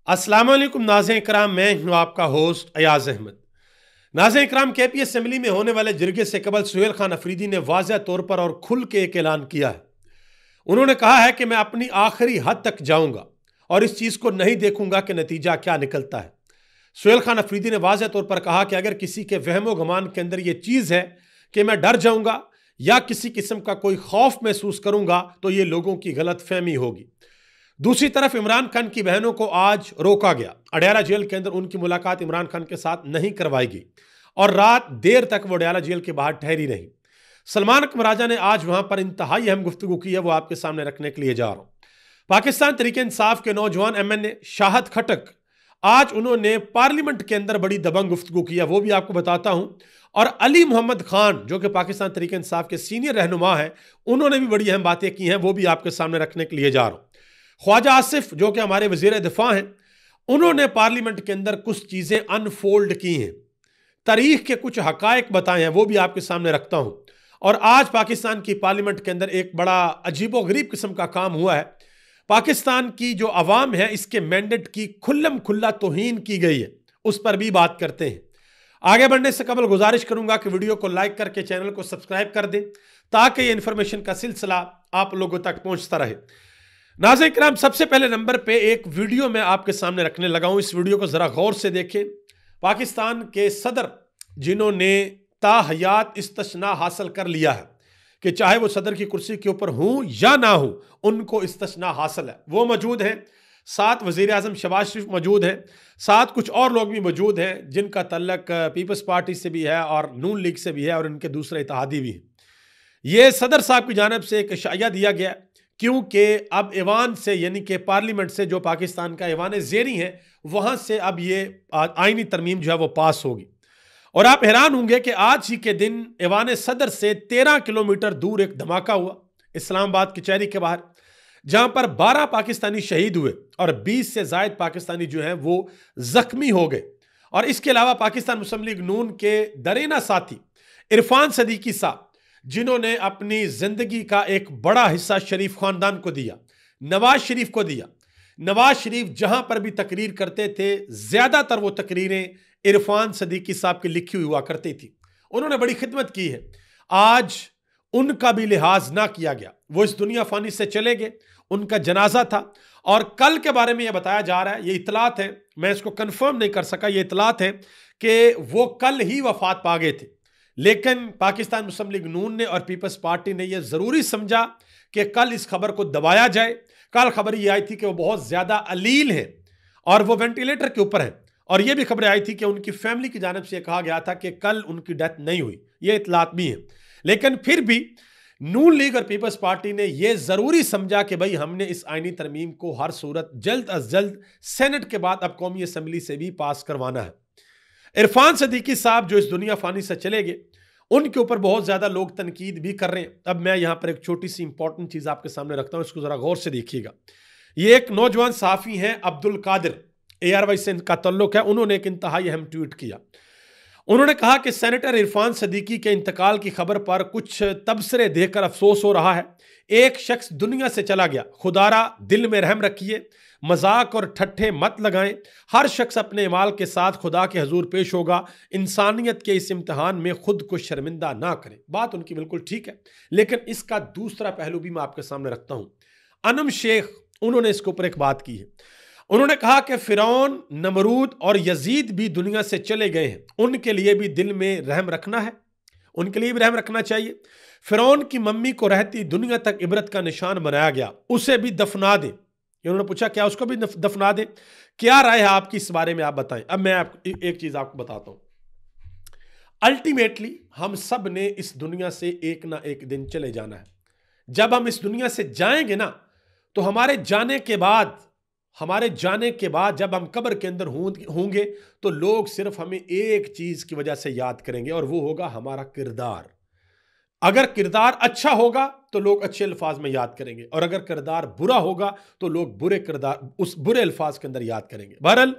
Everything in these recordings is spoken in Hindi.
अस्सलाम वालेकुम नाज़रीन इकराम, मैं हूं आपका होस्ट अयाज अहमद। नाज़रीन इकराम, केपी असेंबली में होने वाले जिरगे से कबल सुहेल खान अफरीदी ने वाज़ेह तौर पर और खुल के एक ऐलान किया है। उन्होंने कहा है कि मैं अपनी आखिरी हद तक जाऊंगा और इस चीज़ को नहीं देखूंगा कि नतीजा क्या निकलता है। सुहेल खान अफरीदी ने वाज़ेह तौर पर कहा कि अगर किसी के वहमो गुमान के अंदर यह चीज़ है कि मैं डर जाऊंगा या किसी किस्म का कोई खौफ महसूस करूंगा तो ये लोगों की गलत फहमी होगी। दूसरी तरफ इमरान खान की बहनों को आज रोका गया। अडयाला जेल के अंदर उनकी मुलाकात इमरान खान के साथ नहीं करवाई गई और रात देर तक वो अडयाला जेल के बाहर ठहरी रही। सलमान अकबर राजा ने आज वहां पर इंतहाई अहम गुफ्तगू की है, वो आपके सामने रखने के लिए जा रहा हूं। पाकिस्तान तहरीक इंसाफ के नौजवान MNA शाहद खटक, आज उन्होंने पार्लियामेंट के अंदर बड़ी दबंग गुफ्तगू की है, वो भी आपको बताता हूं। और अली मोहम्मद खान जो कि पाकिस्तान तहरीक इंसाफ के सीनियर रहनुमा है, उन्होंने भी बड़ी अहम बातें की हैं, वो भी आपके सामने रखने के लिए जा रहा हूं। ख्वाजा आसिफ जो कि हमारे वजीर दिफा हैं, उन्होंने पार्लियामेंट के अंदर कुछ चीज़ें अनफोल्ड की हैं, तारीख के कुछ हकायक बताए हैं, वो भी आपके सामने रखता हूं। और आज पाकिस्तान की पार्लियामेंट के अंदर एक बड़ा अजीबो गरीब किस्म का काम हुआ है। पाकिस्तान की जो अवाम है, इसके मैंडेट की खुल्लम खुल्ला तौहीन की गई है, उस पर भी बात करते हैं। आगे बढ़ने से कबल गुजारिश करूंगा कि वीडियो को लाइक करके चैनल को सब्सक्राइब कर दें ताकि ये इंफॉर्मेशन का सिलसिला आप लोगों तक पहुंचता रहे। नाज़रीन किराम, सबसे पहले नंबर पे एक वीडियो मैं आपके सामने रखने लगा हूं, इस वीडियो को जरा गौर से देखें। पाकिस्तान के सदर जिन्होंने ताहयात इस्तिस्ना हासिल कर लिया है कि चाहे वो सदर की कुर्सी के ऊपर हूं या ना हूं, उनको इस्तिस्ना हासिल है, वो मौजूद हैं। साथ वज़ीर आज़म शहबाज शरीफ मौजूद हैं, साथ कुछ और लोग भी मौजूद हैं जिनका तल्लक पीपल्स पार्टी से भी है और नून लीग से भी है और इनके दूसरे इत्तेहादी भी हैं। ये सदर साहब की जानिब से एक इशाया दिया गया क्योंकि अब ऐवान से, यानी कि पार्लियामेंट से, जो पाकिस्तान का ऐवान ज़ेरी है, वहाँ से अब ये आइनी तरमीम जो है वो पास होगी। और आप हैरान होंगे कि आज ही के दिन ऐवान सदर से 13 किलोमीटर दूर एक धमाका हुआ इस्लामाबाद कचहरी के बाहर, जहाँ पर 12 पाकिस्तानी शहीद हुए और 20 से ज़ायद पाकिस्तानी जो हैं वो ज़ख्मी हो गए। और इसके अलावा पाकिस्तान मुस्लिम लीग नून के दरेना साथी इरफान सदीकी साहब, जिन्होंने अपनी जिंदगी का एक बड़ा हिस्सा शरीफ खानदान को दिया, नवाज शरीफ को दिया। नवाज शरीफ जहां पर भी तकरीर करते थे, ज्यादातर वो तकरीरें इरफान सदीकी साहब की लिखी हुई हुआ करती थी। उन्होंने बड़ी खिदमत की है, आज उनका भी लिहाज ना किया गया। वो इस दुनिया फानी से चले गए, उनका जनाजा था और कल के बारे में यह बताया जा रहा है, ये इतलात है, मैं इसको कंफर्म नहीं कर सका, ये इतलात है कि वो कल ही वफात पा गए थे। लेकिन पाकिस्तान मुस्लिम लीग नून ने और पीपल्स पार्टी ने यह जरूरी समझा कि कल इस खबर को दबाया जाए। कल खबर यह आई थी कि वो बहुत ज्यादा अलील हैं और वो वेंटिलेटर के ऊपर हैं, और यह भी खबरें आई थी कि उनकी फैमिली की जानिब से कहा गया था कि कल उनकी डेथ नहीं हुई। ये इतलात भी हैं, लेकिन फिर भी नून लीग और पीपल्स पार्टी ने यह जरूरी समझा कि भाई हमने इस आईनी तरमीम को हर सूरत जल्द अज जल्द सेनेट के बाद अब कौमी असम्बली से भी पास करवाना है। इरफान सदीकी साहब जो इस दुनिया फानी से चले गए, उनके ऊपर बहुत ज्यादा लोग तनकीद भी कर रहे हैं। अब मैं यहां पर एक छोटी सी इंपॉर्टेंट चीज आपके सामने रखता हूं, इसको जरा गौर से देखिएगा। ये एक नौजवान सहाफी हैं अब्दुल कादिर, ARY से इनका तल्लुक है। उन्होंने एक इंतहाई अहम ट्वीट किया। उन्होंने कहा कि सेनेटर इरफान सदीकी के इंतकाल की खबर पर कुछ तबसरे देखकर अफसोस हो रहा है। एक शख्स दुनिया से चला गया, खुदारा दिल में रहम रखिए, मजाक और ठट्ठे मत लगाएं। हर शख्स अपने इमाल के साथ खुदा के हजूर पेश होगा। इंसानियत के इस इम्तिहान में खुद को शर्मिंदा ना करें। बात उनकी बिल्कुल ठीक है, लेकिन इसका दूसरा पहलू भी मैं आपके सामने रखता हूं। अनम शेख, उन्होंने इसके ऊपर एक बात की है। उन्होंने कहा कि फिरौन, नमरूद और यजीद भी दुनिया से चले गए हैं, उनके लिए भी दिल में रहम रखना है, उनके लिए भी रहम रखना चाहिए। फिरौन की मम्मी को रहती दुनिया तक इबरत का निशान बनाया गया, उसे भी दफना दें। उन्होंने पूछा क्या उसको भी दफना दें? क्या राय है आपकी इस बारे में, आप बताएं। अब मैं एक चीज आपको बताता हूं। अल्टीमेटली हम सब ने इस दुनिया से एक ना एक दिन चले जाना है। जब हम इस दुनिया से जाएंगे ना, तो हमारे जाने के बाद जब हम कब्र के अंदर होंगे तो लोग सिर्फ हमें एक चीज की वजह से याद करेंगे, और वो होगा हमारा किरदार। अगर किरदार अच्छा होगा तो लोग अच्छे अल्फाज में याद करेंगे, और अगर किरदार बुरा होगा तो लोग बुरे किरदार, उस बुरे अल्फाज के अंदर याद करेंगे। बहरहाल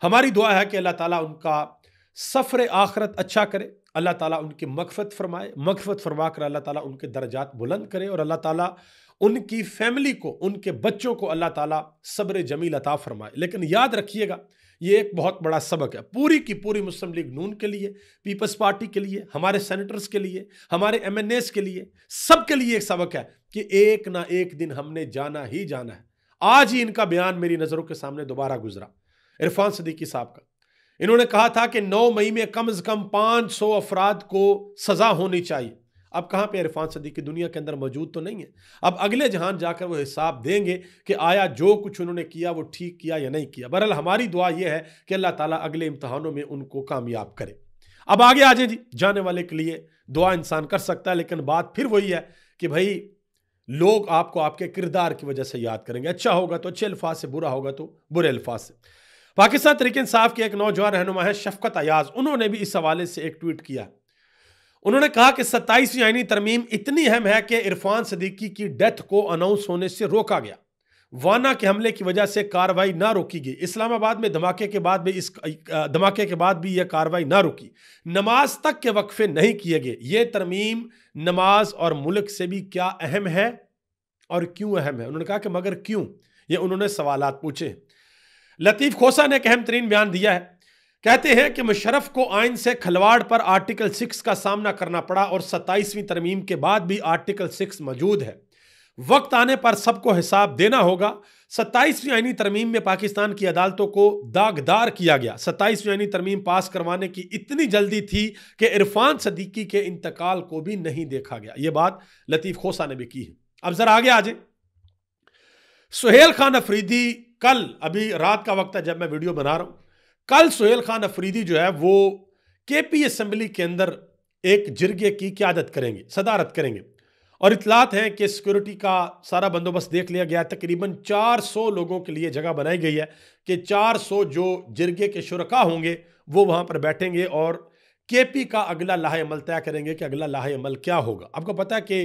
हमारी दुआ है कि अल्लाह ताला उनका सफर आखरत अच्छा करे, अल्लाह ताला उनकी मग़फ़िरत फरमाए, मग़फ़िरत फरमा कर अल्लाह ताला उनके दर्जात बुलंद करे और अल्लाह ताला उनकी फैमिली को, उनके बच्चों को अल्लाह ताला सब्र जमील अता फरमाए। लेकिन याद रखिएगा, ये एक बहुत बड़ा सबक है पूरी की पूरी मुस्लिम लीग नून के लिए, पीपल्स पार्टी के लिए, हमारे सेनेटर्स के लिए, हमारे MNAs के लिए, सबके लिए एक सबक है कि एक ना एक दिन हमने जाना ही जाना है। आज ही इनका बयान मेरी नज़रों के सामने दोबारा गुजरा, इरफान सदीकी साहब का। इन्होंने कहा था कि 9 मई में कम से कम 500 अफराद को सजा होनी चाहिए। अब कहां पे इरफान सदीकी दुनिया के अंदर मौजूद तो नहीं है। अब अगले जहान जाकर वो हिसाब देंगे कि आया जो कुछ उन्होंने किया वो ठीक किया या नहीं किया। बहरहाल हमारी दुआ यह है कि अल्लाह ताला अगले इम्तिहानों में उनको कामयाब करे। अब आगे आ जाए जी, जाने वाले के लिए दुआ इंसान कर सकता है, लेकिन बात फिर वही है कि भाई लोग आपको आपके किरदार की वजह से याद करेंगे। अच्छा होगा तो अच्छे अल्फाज से, बुरा होगा तो बुरे अल्फाज से। पाकिस्तान तहरीक इंसाफ के एक नौजवान रहनुमा है शफकत अयाज, उन्होंने भी इस हवाले से एक ट्वीट किया। उन्होंने कहा कि 27वीं आईनी तरमीम इतनी अहम है कि इरफान सदीकी की डेथ को अनाउंस होने से रोका गया। वाना के हमले की वजह से कार्रवाई ना रोकी गई। इस्लामाबाद में धमाके के बाद भी यह कार्रवाई ना रुकी। नमाज तक के वक्फे नहीं किए गए। यह तरमीम नमाज और मुल्क से भी क्या अहम है और क्यों अहम है? उन्होंने कहा कि मगर क्यों, ये उन्होंने सवालात पूछे। लतीफ़ खोसा ने एक अहम तरीन बयान दिया है। कहते हैं कि मुशर्रफ को आइन से खलवाड़ पर आर्टिकल 6 का सामना करना पड़ा और 27वीं तरमीम के बाद भी आर्टिकल 6 मौजूद है। वक्त आने पर सबको हिसाब देना होगा। 27वीं आईनी तरमीम में पाकिस्तान की अदालतों को दागदार किया गया। 27वीं आईनी तरमीम पास करवाने की इतनी जल्दी थी कि इरफान सदीकी के इंतकाल को भी नहीं देखा गया। यह बात लतीफ़ खोसा ने भी की है। अब जरा आगे आ जाए। सुहेल खान अफरीदी, कल अभी रात का वक्त है जब मैं वीडियो बना रहा हूं, कल सुहेल खान अफरीदी जो है वो KP असेंबली के अंदर एक जिरगे की क़यादत करेंगे, सदारत करेंगे। और इतलात हैं कि सिक्योरिटी का सारा बंदोबस्त देख लिया गया। तकरीबन 400 लोगों के लिए जगह बनाई गई है कि 400 जो जिरगे के शुरका होंगे वो वहां पर बैठेंगे और KP का अगला लाहे अमल तय करेंगे कि अगला लाहे अमल क्या होगा। आपको पता है कि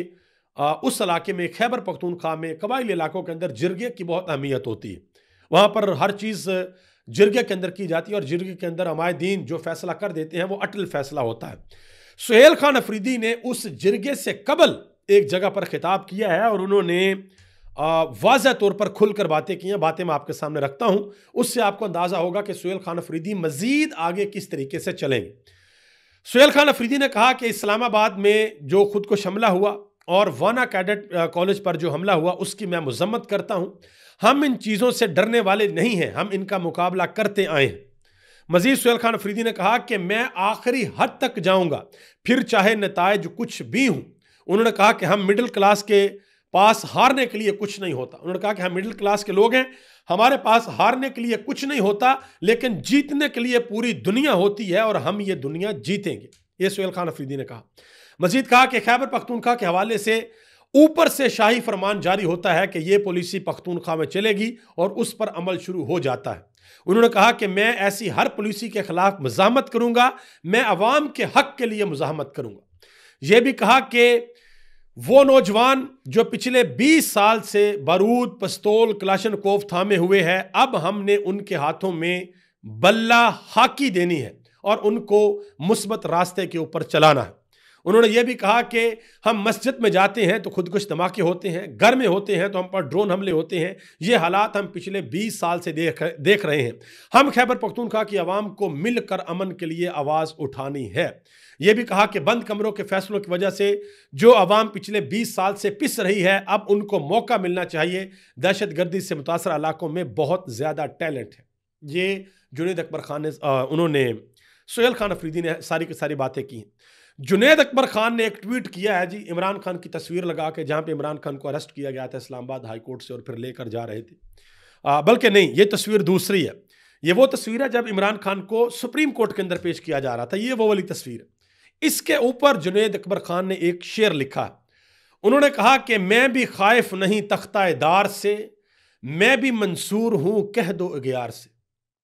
उस इलाके में, खैबर पख्तूनख्वा में, कबाइली इलाकों के अंदर जिरगे की बहुत अहमियत होती है। वहां पर हर चीज़ जिरगे के अंदर की जाती है और जिरगे के अंदर हमायदीन जो फैसला कर देते हैं वो अटल फैसला होता है। सुहेल खान अफरीदी ने उस जिरगे से कबल एक जगह पर खिताब किया है और उन्होंने वाज़ह तौर पर खुलकर बातें की हैं। बातें मैं आपके सामने रखता हूं, उससे आपको अंदाजा होगा कि सुहेल खान अफरीदी मजीद आगे किस तरीके से चलेंगे। सुहेल खान अफरीदी ने कहा कि इस्लामाबाद में जो खुद को हमला हुआ और वाना कैडेट कॉलेज पर जो हमला हुआ उसकी मैं मजम्मत करता हूं। हम इन चीज़ों से डरने वाले नहीं हैं, हम इनका मुकाबला करते आए हैं। मजीद सुहेल खान अफरीदी ने कहा कि मैं आखिरी हद तक जाऊंगा, फिर चाहे नतायज कुछ भी हूं। उन्होंने कहा कि हम मिडिल क्लास के पास हारने के लिए कुछ नहीं होता। उन्होंने कहा कि हम मिडिल क्लास के लोग हैं, हमारे पास हारने के लिए कुछ नहीं होता, लेकिन जीतने के लिए पूरी दुनिया होती है और हम ये दुनिया जीतेंगे। ये सुहेल खान अफरीदी ने कहा। मजीद कहा कि खैबर पख्तूनख्वा के हवाले से ऊपर से शाही फरमान जारी होता है कि यह पॉलिसी पख्तूनख्वा में चलेगी और उस पर अमल शुरू हो जाता है। उन्होंने कहा कि मैं ऐसी हर पॉलिसी के खिलाफ मुज़ाहमत करूंगा, मैं अवाम के हक के लिए मुज़ाहमत करूंगा। यह भी कहा कि वो नौजवान जो पिछले 20 साल से बारूद, पिस्तौल, क्लाशनकोफ थामे हुए हैं, अब हमने उनके हाथों में बल्ला हाकी देनी है और उनको मुस्बत रास्ते के ऊपर चलाना है। उन्होंने यह भी कहा कि हम मस्जिद में जाते हैं तो खुदकुश धमाके होते हैं, घर में होते हैं तो हम पर ड्रोन हमले होते हैं। ये हालात हम पिछले 20 साल से देख रहे हैं। हम खैबर पख्तूनख्वा की आवाम को मिलकर अमन के लिए आवाज़ उठानी है। यह भी कहा कि बंद कमरों के फैसलों की वजह से जो आवाम पिछले 20 साल से पिस रही है, अब उनको मौका मिलना चाहिए। दहशतगर्दी से मुतासर इलाकों में बहुत ज़्यादा टैलेंट है। ये जुनैद अकबर खान ने उन्होंने सुहेल खान अफरीदी ने सारी की सारी बातें की। जुनैद अकबर खान ने एक ट्वीट किया है जी, इमरान खान की तस्वीर लगा के, जहाँ पे इमरान खान को अरेस्ट किया गया था इस्लामाबाद हाई कोर्ट से और फिर लेकर जा रहे थे। बल्कि नहीं, ये तस्वीर दूसरी है। ये वो तस्वीर है जब इमरान खान को सुप्रीम कोर्ट के अंदर पेश किया जा रहा था। ये वो वाली तस्वीर है। इसके ऊपर जुनैद अकबर खान ने एक शेर लिखा। उन्होंने कहा कि मैं भी खाइफ नहीं तख्ता दार से, मैं भी मंसूर हूँ कह दो अग्यार से।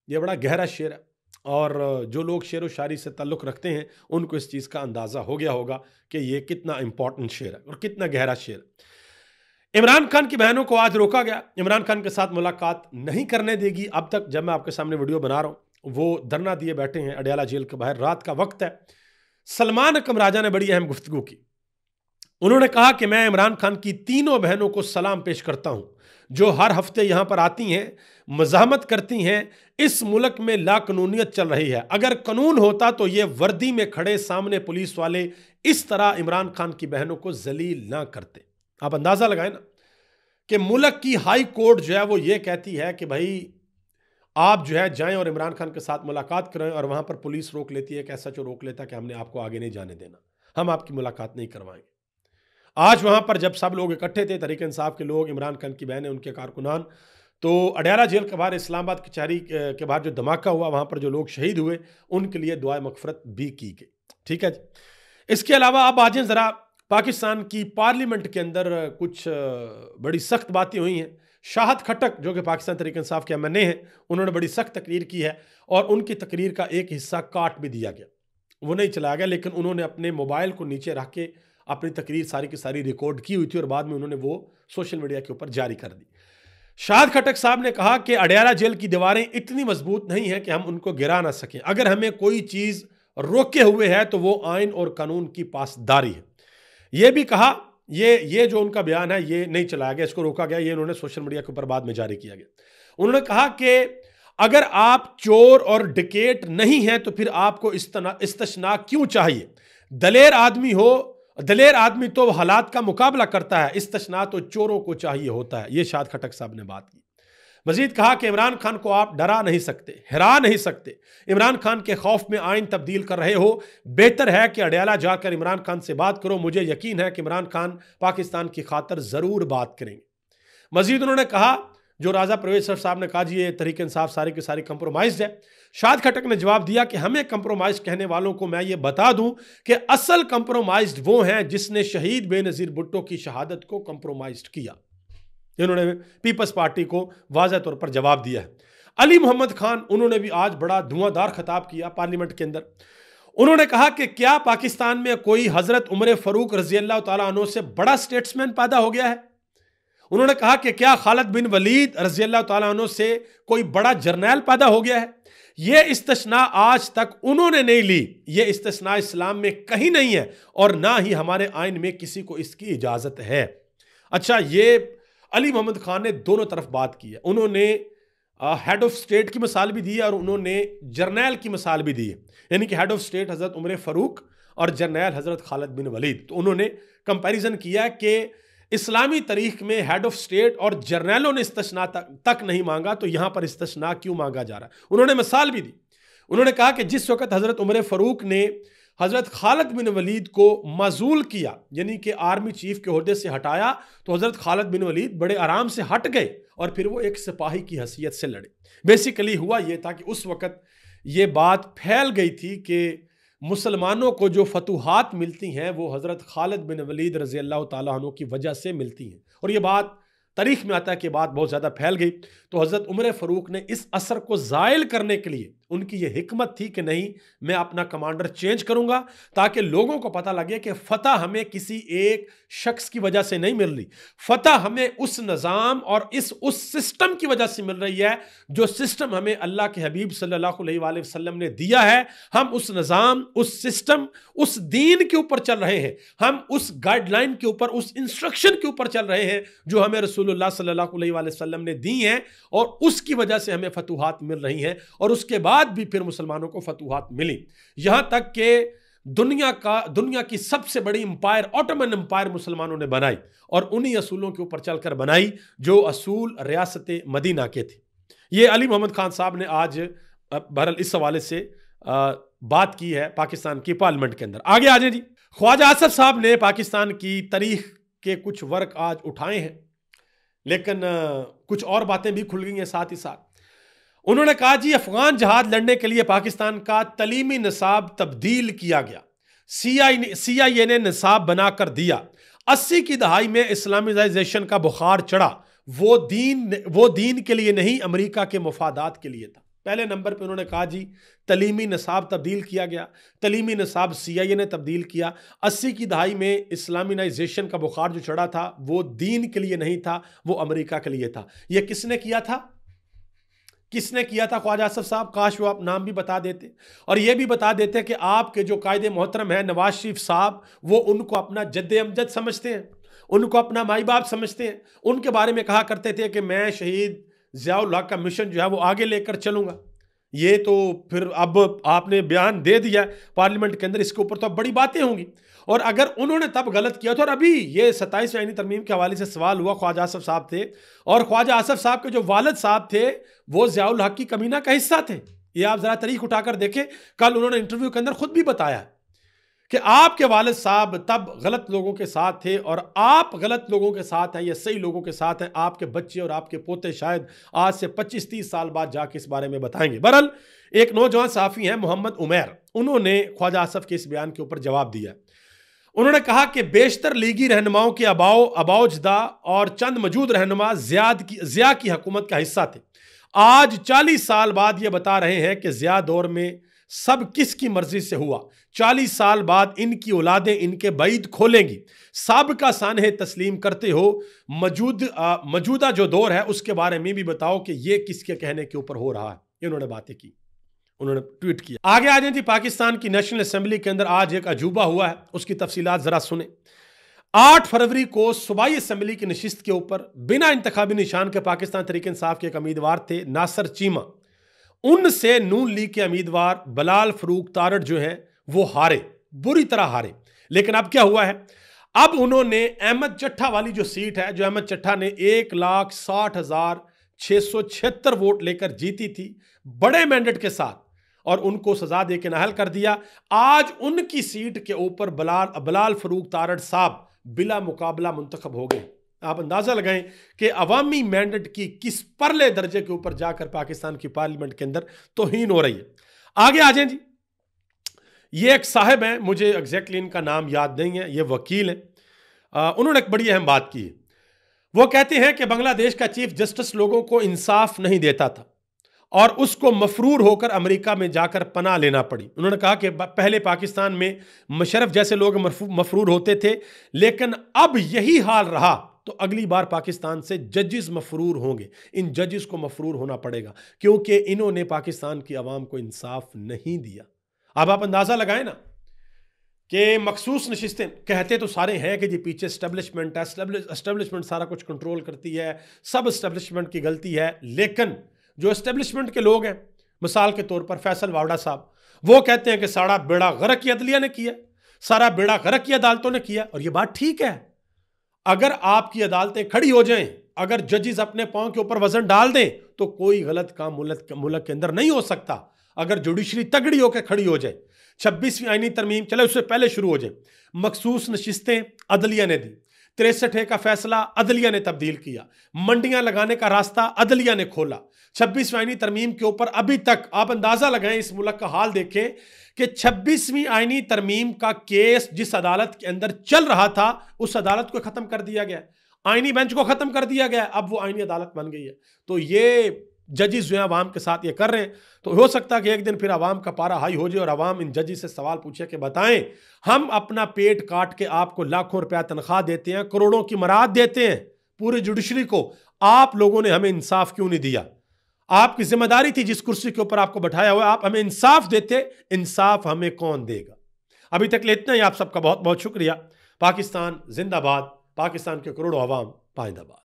यह बड़ा गहरा शेर है और जो लोग शेर व शायरी से ताल्लुक़ रखते हैं उनको इस चीज़ का अंदाज़ा हो गया होगा कि ये कितना इंपॉर्टेंट शेर है और कितना गहरा शेर है। इमरान खान की बहनों को आज रोका गया। इमरान खान के साथ मुलाकात नहीं करने देगी। अब तक जब मैं आपके सामने वीडियो बना रहा हूँ वो धरना दिए बैठे हैं अडयाला जेल के बाहर। रात का वक्त है, सलमान अकरम राजा ने बड़ी अहम गुफ्तगू की। उन्होंने कहा कि मैं इमरान खान की तीनों बहनों को सलाम पेश करता हूं, जो हर हफ्ते यहां पर आती हैं, मज़ाहमत करती हैं। इस मुल्क में लाकानूनियत चल रही है। अगर कानून होता तो ये वर्दी में खड़े सामने पुलिस वाले इस तरह इमरान खान की बहनों को जलील ना करते। आप अंदाजा लगाएं ना कि मुल्क की हाई कोर्ट जो है वो ये कहती है कि भाई आप जो है जाएं और इमरान खान के साथ मुलाकात करें, और वहां पर पुलिस रोक लेती है, कैसा जो रोक लेता है कि हमने आपको आगे नहीं जाने देना, हम आपकी मुलाकात नहीं करवाएंगे। आज वहां पर जब सब लोग इकट्ठे थे, तहरीक इंसाफ के लोग, इमरान खान की बहनें, उनके कारकुनान, तो अडयाला जेल के बाहर, इस्लामाबाद कचहरी के बाहर जो धमाका हुआ, वहां पर जो लोग शहीद हुए उनके लिए दुआए मगफरत भी की गई। ठीक है जी। इसके अलावा अब आ जाएं जरा पाकिस्तान की पार्लियामेंट के अंदर कुछ बड़ी सख्त बातें हुई हैं। शाहद खट्टक जो कि पाकिस्तान तहरीक इंसाफ के एमएनए हैं, उन्होंने बड़ी सख्त तकरीर की है और उनकी तकरीर का एक हिस्सा काट भी दिया गया, वो नहीं चलाया गया, लेकिन उन्होंने अपने मोबाइल को नीचे रख के अपनी तकरीर सारी की सारी रिकॉर्ड की हुई थी और बाद में उन्होंने वो सोशल मीडिया के ऊपर जारी कर दी। शाहद खट्टक साहब ने कहा कि अडयाला जेल की दीवारें इतनी मजबूत नहीं है कि हम उनको गिरा ना सकें। अगर हमें कोई चीज रोके हुए है तो वो आइन और कानून की पासदारी है। ये भी कहा, ये जो उनका बयान है ये नहीं चलाया गया, इसको रोका गया, ये उन्होंने सोशल मीडिया के ऊपर बाद में जारी किया गया। उन्होंने कहा कि अगर आप चोर और डिकेट नहीं हैं तो फिर आपको इस्तशना क्यों चाहिए? दलेर आदमी तो हालात का मुकाबला करता है, इस्तशना तो चोरों को चाहिए होता है। यह शाहद खट्टक साहब ने बात की। मजीद कहा कि इमरान खान को आप डरा नहीं सकते, हिरा नहीं सकते। इमरान खान के खौफ में आइन तब्दील कर रहे हो। बेहतर है कि अडयाला जाकर इमरान खान से बात करो। मुझे यकीन है कि इमरान खान पाकिस्तान की खातर जरूर बात करेंगे। मजीद उन्होंने कहा, जो राजा परवेज साहब ने कहा जी ये तहरीक इंसाफ सारी की सारी कंप्रोमाइज है। शाहद खट्टक ने जवाब दिया कि हमें कंप्रोमाइज कहने वालों को मैं ये बता दूं कि असल कंप्रोमाइज वो हैं जिसने शहीद बेनजीर भुट्टो की शहादत को कंप्रोमाइज किया। इन्होंने पीपल्स पार्टी को वाज़ह तौर पर जवाब दिया है। अली मोहम्मद खान, उन्होंने भी आज बड़ा धुआंधार खिताब किया पार्लियामेंट के अंदर। उन्होंने कहा कि क्या पाकिस्तान में कोई हजरत उमर फारूक रजी अल्लाह तआला अन्हु से बड़ा स्टेट्समैन पैदा हो गया है? उन्होंने कहा कि क्या खालिद बिन वलीद रजी अल्लाह तआला अन्हु से कोई बड़ा जर्नैल पैदा हो गया है? यह इस्तिस्ना आज तक उन्होंने नहीं ली। यह इस्तिस्ना इस्लाम में कहीं नहीं है और ना ही हमारे आइन में किसी को इसकी इजाजत है। अच्छा, ये अली मोहम्मद खान ने दोनों तरफ बात की है। उन्होंने हेड ऑफ स्टेट की मिसाल भी दी है और उन्होंने जर्नैल की मिसाल भी दी है, यानी कि हेड ऑफ स्टेट हजरत उमर फारूक और जर्नैल हजरत खालिद बिन वलीद। तो उन्होंने कंपैरिजन किया कि इस्लामी तारीख में हेड ऑफ स्टेट और जर्नैलों ने इस्तिस्ना तक नहीं मांगा, तो यहां पर इस्तिस्ना क्यों मांगा जा रहा है? उन्होंने मिसाल भी दी। उन्होंने कहा कि जिस वक्त हजरत उमर फारूक ने हजरत खालिद बिन वलीद को माजूल किया, यानी कि आर्मी चीफ के ओहदे से हटाया, तो हजरत खालिद बिन वलीद बड़े आराम से हट गए और फिर वो एक सिपाही की हैसियत से लड़े। बेसिकली हुआ ये था कि उस वक्त ये बात फैल गई थी कि मुसलमानों को जो फतूहात मिलती हैं वो हजरत खालिद बिन वलीद रजी अल्लाह तआला अन्हु की वजह से मिलती हैं। और ये बात तारीख में आता है कि बात बहुत ज़्यादा फैल गई। तो हज़रत उमर फ़ारूक ने इस असर को ज़ायल करने के लिए, उनकी ये हिकमत थी कि नहीं, मैं अपना कमांडर चेंज करूंगा ताकि लोगों को पता लगे कि फ़तह हमें किसी एक शख्स की वजह से नहीं मिल रही, फ़तह हमें उस निज़ाम और उस सिस्टम की वजह से मिल रही है जो सिस्टम हमें अल्लाह के हबीब सल्लल्लाहु अलैहि वसल्लम ने दिया है। हम उस निज़ाम, उस सिस्टम, उस दीन के ऊपर चल रहे हैं, हम उस गाइडलाइन के ऊपर, उस इंस्ट्रक्शन के ऊपर चल रहे हैं जो हमें रसूलुल्लाह सल्लल्लाहु अलैहि वसल्लम ने दी हैं, और उसकी वजह से हमें फतूहात मिल रही हैं। और उसके बाद भी फिर मुसलमानों को फतूहात मिली, यहां तक कि दुनिया की सबसे बड़ी इंपायर, ऑटोमन इंपायर मुसलमानों ने बनाई, और उन्हीं असूलों के ऊपर चलकर बनाई जो असूल रियासत मदीना के थे। ये अली मोहम्मद खान साहब ने आज बहरहाल इस हवाले से बात की है पाकिस्तान की पार्लियामेंट के अंदर। आगे आ जाए जी। ख्वाजा आसफ साहब ने पाकिस्तान की तारीख के कुछ वर्क आज उठाए हैं, लेकिन कुछ और बातें भी खुल गई हैं साथ ही साथ। उन्होंने कहा जी, अफगान जहाद लड़ने के लिए पाकिस्तान का तलीमी निसाब तब्दील किया गया, CIA ने निसाब बनाकर दिया। 80 की दहाई में इस्लामिजाइजेशन का बुखार चढ़ा, वो दीन के लिए नहीं, अमेरिका के मुफादात के लिए था। पहले नंबर पे उन्होंने कहा जी, तलीमी निसाब तब्दील किया गया, तलीमी निसाब CIA ने तब्दील किया। 80 की दहाई में इस्लामिनाइजेशन का बुखार जो चढ़ा था वो दीन के लिए नहीं था, वो अमेरिका के लिए था। ये किसने किया था? किसने किया था ख्वाजा आसफ साहब? काश वो आप नाम भी बता देते और ये भी बता देते कि आपके जो कायदे मोहतरम है नवाज शरीफ साहब, वो उनको अपना जद्दे अमजद समझते हैं, उनको अपना माई बाप समझते हैं। उनके बारे में कहा करते थे कि मैं शहीद ज़ियाउल हक का मिशन जो है वो आगे लेकर चलूंगा। ये तो फिर अब आपने बयान दे दिया पार्लियामेंट के अंदर, इसके ऊपर तो अब बड़ी बातें होंगी। और अगर उन्होंने तब गलत किया था, और अभी ये 27वीं आईनी तरमीम के हवाले से सवाल हुआ, ख्वाजा आसफ साहब थे और ख्वाजा आसफ साहब के जो वालिद साहब थे वो ज़ियाउल हक की कमीना का हिस्सा थे। ये आप जरा तारीख उठाकर देखें, कल उन्होंने इंटरव्यू के अंदर खुद भी बताया कि आपके वालिद साहब तब गलत लोगों के साथ थे और आप गलत लोगों के साथ हैं या सही लोगों के साथ हैं। आपके बच्चे और आपके पोते शायद आज से 25-30 साल बाद जाके इस बारे में बताएंगे। बहरहाल एक नौजवान सहाफ़ी हैं मोहम्मद उमैर, उन्होंने ख्वाजा आसफ के इस बयान के ऊपर जवाब दिया। उन्होंने कहा कि बेशतर लीगी रहनुमाओं के अबाउजदा और चंद मौजूद रहनुमा ज़िया की हुकूमत का हिस्सा थे। आज 40 साल बाद ये बता रहे हैं कि ज़िया दौर में सब किसकी मर्जी से हुआ। 40 साल बाद इनकी औलादें इनके बैद खोलेंगी। सब का सानहे तस्लीम करते हो। मौजूदा जो दौर है उसके बारे में भी बताओ कि ये किसके कहने के ऊपर हो रहा है। इन्होंने बातें की, उन्होंने ट्वीट किया। आगे आ जाए, पाकिस्तान की नेशनल असेंबली के अंदर आज एक अजूबा हुआ है, उसकी तफसीलात जरा सुने। 8 फरवरी को सूबाई असेंबली की नशिस्त के ऊपर बिना इंतखाबी निशान के पाकिस्तान तहरीक इंसाफ के एक उम्मीदवार थे नासिर चीमा, उनसे नून लीग के उम्मीदवार बिलाल फरूक तारड़ जो है वो हारे, बुरी तरह हारे। लेकिन अब क्या हुआ है, अब उन्होंने अहमद चट्ठा वाली जो सीट है, जो अहमद चट्ठा ने 1,60,676 वोट लेकर जीती थी बड़े मैंडेट के साथ, और उनको सजा दे के नाहल कर दिया। आज उनकी सीट के ऊपर बिलाल फरूक तारड़ साहब बिला मुकाबला मुंतखब हो गए। आप अंदाजा लगाएं कि अवामी मैंडेट की किस परले दर्जे के ऊपर जाकर पाकिस्तान की पार्लियामेंट के अंदर तौहीन हो रही है। आगे आ जाएं जी, ये एक साहब हैं, मुझे एग्जैक्टली इनका नाम याद नहीं है, ये वकील हैं। उन्होंने एक बड़ी अहम बात की है। वो कहते हैं कि बांग्लादेश का चीफ जस्टिस लोगों को इंसाफ नहीं देता था और उसको मफरूर होकर अमेरिका में जाकर पनाह लेना पड़ी। उन्होंने कहा कि पहले पाकिस्तान में मुशर्रफ जैसे लोग मफरूर होते थे, लेकिन अब यही हाल रहा तो अगली बार पाकिस्तान से जजेस मफरूर होंगे। इन जजेस को मफरूर होना पड़ेगा क्योंकि इन्होंने पाकिस्तान की आवाम को इंसाफ नहीं दिया। अब आप अंदाजा लगाएं ना कि मखसूस नशिस्तें, कहते तो सारे हैं कि जी पीछे एस्टेब्लिशमेंट है, एस्टेब्लिशमेंट सारा कुछ कंट्रोल करती है, सब एस्टेब्लिशमेंट की गलती है। लेकिन जो एस्टेब्लिशमेंट के लोग हैं, मिसाल के तौर पर फैसल वावड़ा साहब, वो कहते हैं कि सारा बेड़ा गर्क की अदलिया ने किया, सारा बेड़ा गर्क की अदालतों ने किया। और ये बात ठीक है, अगर आपकी अदालतें खड़ी हो जाएं, अगर जजेस अपने पांव के ऊपर वजन डाल दें तो कोई गलत काम मुल्क के अंदर नहीं हो सकता। अगर जुडिशरी तगड़ी होकर खड़ी हो जाए, 26वीं आईनी तरमीम चले उससे पहले शुरू हो जाए, मखसूस नशिस्तें अदलिया ने दी, 63A का फैसला अदलिया ने तब्दील किया, मंडियां लगाने का रास्ता अदलिया ने खोला, 26वीं आईनी तरमीम के ऊपर अभी तक आप अंदाजा लगाएं, इस मुल्क का हाल देखें कि 26वीं आईनी तरमीम का केस जिस अदालत के अंदर चल रहा था उस अदालत को खत्म कर दिया गया, आईनी बेंच को खत्म कर दिया गया, अब वो आईनी अदालत बन गई है। तो ये जजेस जो है अवाम के साथ ये कर रहे हैं, तो हो सकता है कि एक दिन फिर अवाम का पारा हाई हो जाए और अवाम इन जजेस से सवाल पूछे कि बताएं, हम अपना पेट काट के आपको लाखों रुपया तनख्वाह देते हैं, करोड़ों की मराद देते हैं पूरी जुडिशरी को, आप लोगों ने हमें इंसाफ क्यों नहीं दिया? आपकी जिम्मेदारी थी जिस कुर्सी के ऊपर आपको बैठाया हुआ, आप हमें इंसाफ देते, इंसाफ हमें कौन देगा? अभी तक ले इतना ही, आप सबका बहुत बहुत शुक्रिया। पाकिस्तान जिंदाबाद, पाकिस्तान के करोड़ों अवाम पाइंदाबाद।